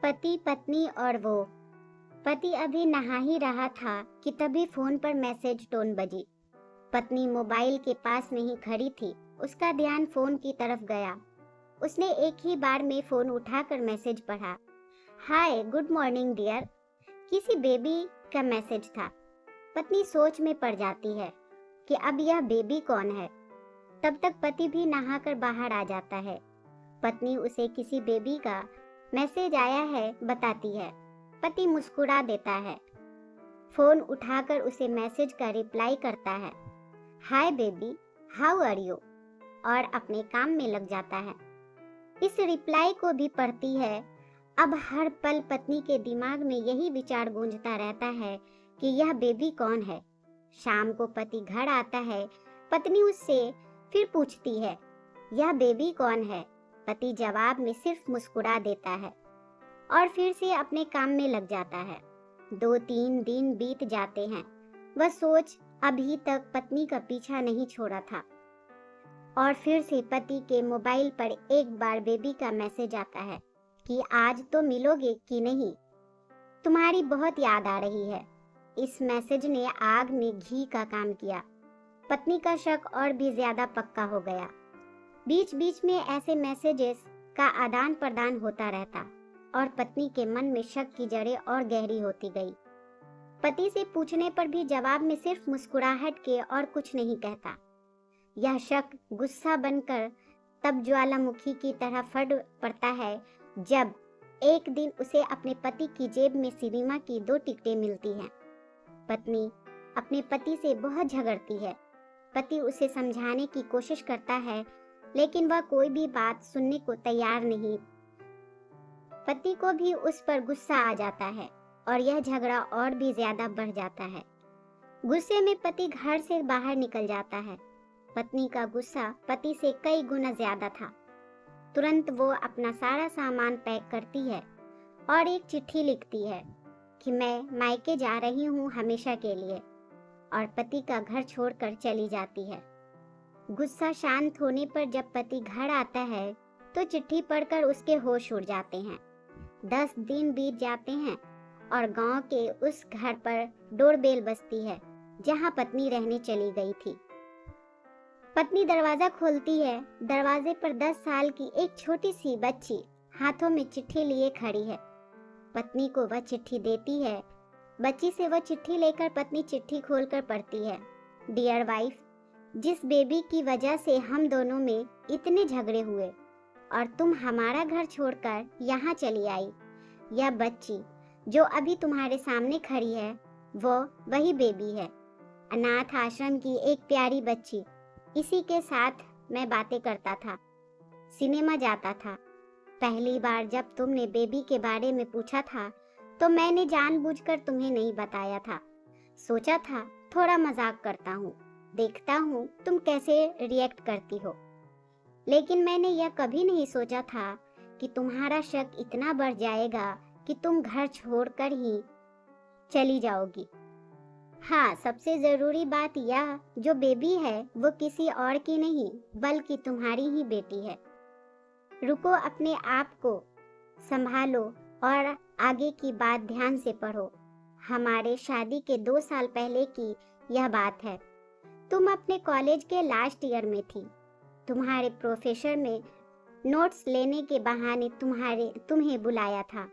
पति पत्नी और वो। पति अभी नहा ही रहा था कि तभी फोन पर मैसेज टोन बजी। पत्नी मोबाइल के पास नहीं खड़ी थी, उसका ध्यान फोन की तरफ गया। उसने एक ही बार में फोन उठाकर मैसेज पढ़ा। Hi good morning dear. किसी बेबी का मैसेज था। पत्नी सोच में पड़ जाती है कि अब यह बेबी कौन है। तब तक पति भी नहाकर बाहर आ जाता है। पत्नी उसे किसी बेबी का मैसेज आया है बताती है। पति मुस्कुरा देता है, फोन उठाकर उसे मैसेज का रिप्लाई करता है, hi baby how are you, और अपने काम में लग जाता है। इस रिप्लाई को भी पढ़ती है। अब हर पल पत्नी के दिमाग में यही विचार गूंजता रहता है कि यह बेबी कौन है। शाम को पति घर आता है। पत्नी उससे फिर पूछती है, यह बेबी कौन है। पति जवाब में सिर्फ मुस्कुरा देता है और फिर से अपने काम में लग जाता है। 2-3 दिन बीत जाते हैं। वह सोच अभी तक पत्नी का पीछा नहीं छोड़ा था और फिर से पति के मोबाइल पर एक बार बेबी का मैसेज आता है कि आज तो मिलोगे कि नहीं, तुम्हारी बहुत याद आ रही है। इस मैसेज ने आग में घी का काम किया। पत्नी का शक और भी ज्यादा पक्का हो गया। बीच बीच में ऐसे मैसेजेस का आदान प्रदान होता रहता और पत्नी के मन में शक की जड़ें और गहरी होती गई। पति से पूछने पर भी जवाब में सिर्फ मुस्कुराहट के और कुछ नहीं कहता। यह शक गुस्सा बनकर तब ज्वालामुखी की तरह फट पड़ता है जब एक दिन उसे अपने पति की जेब में सिनेमा की 2 टिकटें मिलती हैं। पत्नी अपने पति से बहुत झगड़ती है। पति उसे समझाने की कोशिश करता है लेकिन वह कोई भी बात सुनने को तैयार नहीं। पति को भी उस पर गुस्सा आ जाता है और यह झगड़ा और भी ज्यादा बढ़ जाता है। गुस्से में पति घर से बाहर निकल जाता है। पत्नी का गुस्सा पति से कई गुना ज्यादा था। तुरंत वो अपना सारा सामान पैक करती है और एक चिट्ठी लिखती है कि मैं मायके जा रही हूँ हमेशा के लिए, और पति का घर छोड़कर चली जाती है। गुस्सा शांत होने पर जब पति घर आता है तो चिट्ठी पढ़कर उसके होश उड़ जाते हैं। 10 दिन बीत जाते हैं और गांव के उस घर पर डोरबेल बजती है जहां पत्नी रहने चली गई थी। पत्नी दरवाजा खोलती है। दरवाजे पर 10 साल की एक छोटी सी बच्ची हाथों में चिट्ठी लिए खड़ी है। पत्नी को वह चिट्ठी देती है। बच्ची से वह चिट्ठी लेकर पत्नी चिट्ठी खोलकर पढ़ती है, डियर वाइफ, जिस बेबी की वजह से हम दोनों में इतने झगड़े हुए और तुम हमारा घर छोड़कर यहाँ चली आई, यह बच्ची जो अभी तुम्हारे सामने खड़ी है वो वही बेबी है, अनाथ आश्रम की एक प्यारी बच्ची। इसी के साथ मैं बातें करता था, सिनेमा जाता था। पहली बार जब तुमने बेबी के बारे में पूछा था तो मैंने जानबूझकर तुम्हें नहीं बताया था। सोचा था थोड़ा मजाक करता हूँ, देखता हूँ तुम कैसे रिएक्ट करती हो। लेकिन मैंने यह कभी नहीं सोचा था कि तुम्हारा शक इतना बढ़ जाएगा कि तुम घर छोड़कर ही चली जाओगी। हाँ, सबसे जरूरी बात यह, जो बेबी है वो किसी और की नहीं बल्कि तुम्हारी ही बेटी है। रुको, अपने आप को संभालो और आगे की बात ध्यान से पढ़ो। हमारे शादी के 2 साल पहले की यह बात है। तुम अपने कॉलेज के लास्ट ईयर में थी। तुम्हारे प्रोफेसर ने नोट्स लेने के बहाने तुम्हें बुलाया था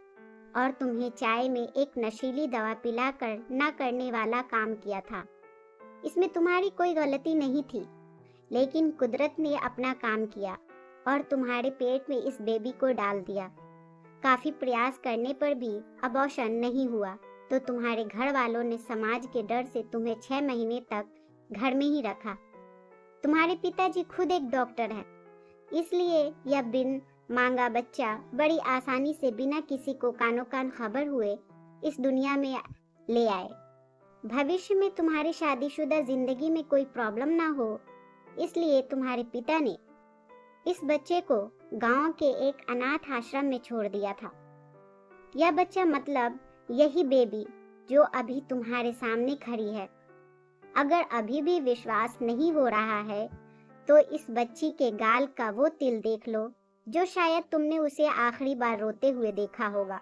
और तुम्हें चाय में एक नशीली दवा पिलाकर ना करने वाला काम किया था। इसमें तुम्हारी कोई गलती नहीं थी, लेकिन कुदरत ने अपना काम किया और तुम्हारे पेट में इस बेबी को डाल दिया। काफी प्रयास करने पर भी अबॉर्शन नहीं हुआ तो तुम्हारे घर वालों ने समाज के डर से तुम्हें 6 महीने तक घर में ही रखा। तुम्हारे पिताजी खुद एक डॉक्टर हैं, इसलिए यह बिन मांगा बच्चा बड़ी आसानी से बिना किसी को कानो कान खबर हुए इस दुनिया में ले आए। भविष्य में तुम्हारी शादीशुदा जिंदगी में कोई प्रॉब्लम ना हो, इसलिए तुम्हारे पिता ने इस बच्चे को गांव के एक अनाथ आश्रम में छोड़ दिया था। यह बच्चा मतलब यही बेबी जो अभी तुम्हारे सामने खड़ी है। अगर अभी भी विश्वास नहीं हो रहा है तो इस बच्ची के गाल का वो तिल देख लो जो शायद तुमने उसे आखिरी बार रोते हुए देखा होगा।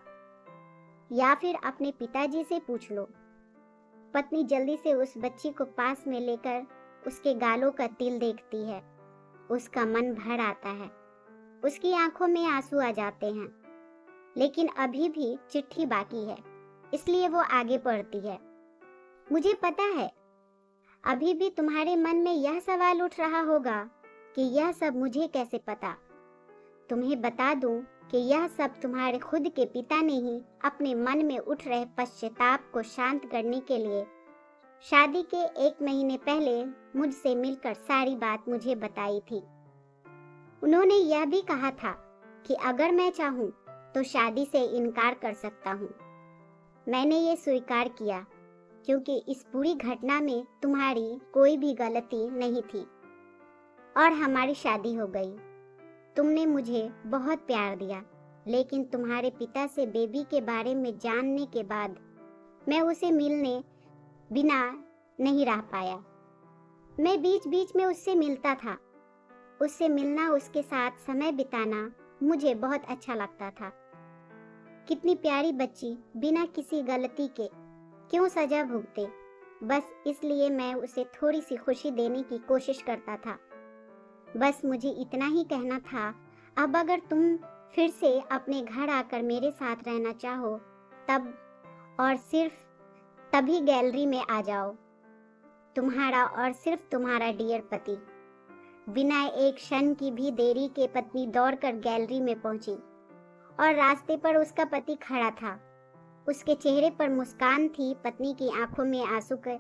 या फिर अपने पिताजी से पूछ लो। पत्नी जल्दी से उस बच्ची को पास में लेकर उसके गालों का तिल देखती है। उसका मन भर आता है, उसकी आंखों में आंसू आ जाते हैं, लेकिन अभी भी चिट्ठी बाकी है, इसलिए वो आगे पढ़ती है। मुझे पता है अभी भी तुम्हारे मन में यह सवाल उठ रहा होगा कि यह सब मुझे कैसे पता। तुम्हें बता दूं कि यह सब तुम्हारे खुद के पिता ने ही अपने मन में उठ रहे पश्चाताप को शांत करने के लिए शादी के 1 महीने पहले मुझसे मिलकर सारी बात मुझे बताई थी। उन्होंने यह भी कहा था कि अगर मैं चाहूं तो शादी से इनकार कर सकता हूं। मैंने ये स्वीकार किया क्योंकि इस पूरी घटना में तुम्हारी कोई भी गलती नहीं थी और हमारी शादी हो गई। तुमने मुझे बहुत प्यार दिया, लेकिन तुम्हारे पिता से बेबी के बारे में जानने के बाद मैं उसे मिलने बिना नहीं रह पाया। मैं बीच बीच में उससे मिलता था। उससे मिलना, उसके साथ समय बिताना मुझे बहुत अच्छा लगता था। कितनी प्यारी बच्ची बिना किसी गलती के क्यों सजा भुगते, बस इसलिए मैं उसे थोड़ी सी खुशी देने की कोशिश करता था। बस मुझे इतना ही कहना था। अब अगर तुम फिर से अपने घर आकर मेरे साथ रहना चाहो तब और सिर्फ तभी गैलरी में आ जाओ। तुम्हारा और सिर्फ तुम्हारा डियर पति। बिना एक क्षण की भी देरी के पत्नी दौड़कर गैलरी में पहुंची और रास्ते पर उसका पति खड़ा था। उसके चेहरे पर मुस्कान थी। पत्नी की आंखों में आंसू के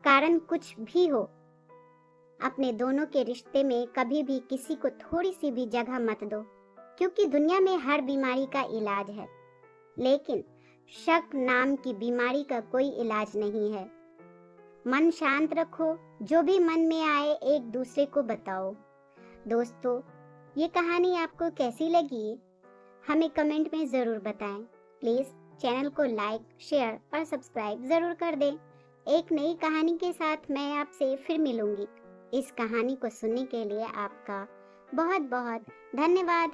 कारण कुछ भी हो, अपने दोनों के रिश्ते में कभी भी किसी को थोड़ी सी भी जगह मत दो, क्योंकि दुनिया में हर बीमारी का इलाज है, लेकिन शक नाम की बीमारी का कोई इलाज नहीं है। मन शांत रखो, जो भी मन में आए एक दूसरे को बताओ। दोस्तों, ये कहानी आपको कैसी लगी हमें कमेंट में ज़रूर बताएं। प्लीज़ चैनल को लाइक, शेयर और सब्सक्राइब ज़रूर कर दें। एक नई कहानी के साथ मैं आपसे फिर मिलूंगी। इस कहानी को सुनने के लिए आपका बहुत बहुत धन्यवाद।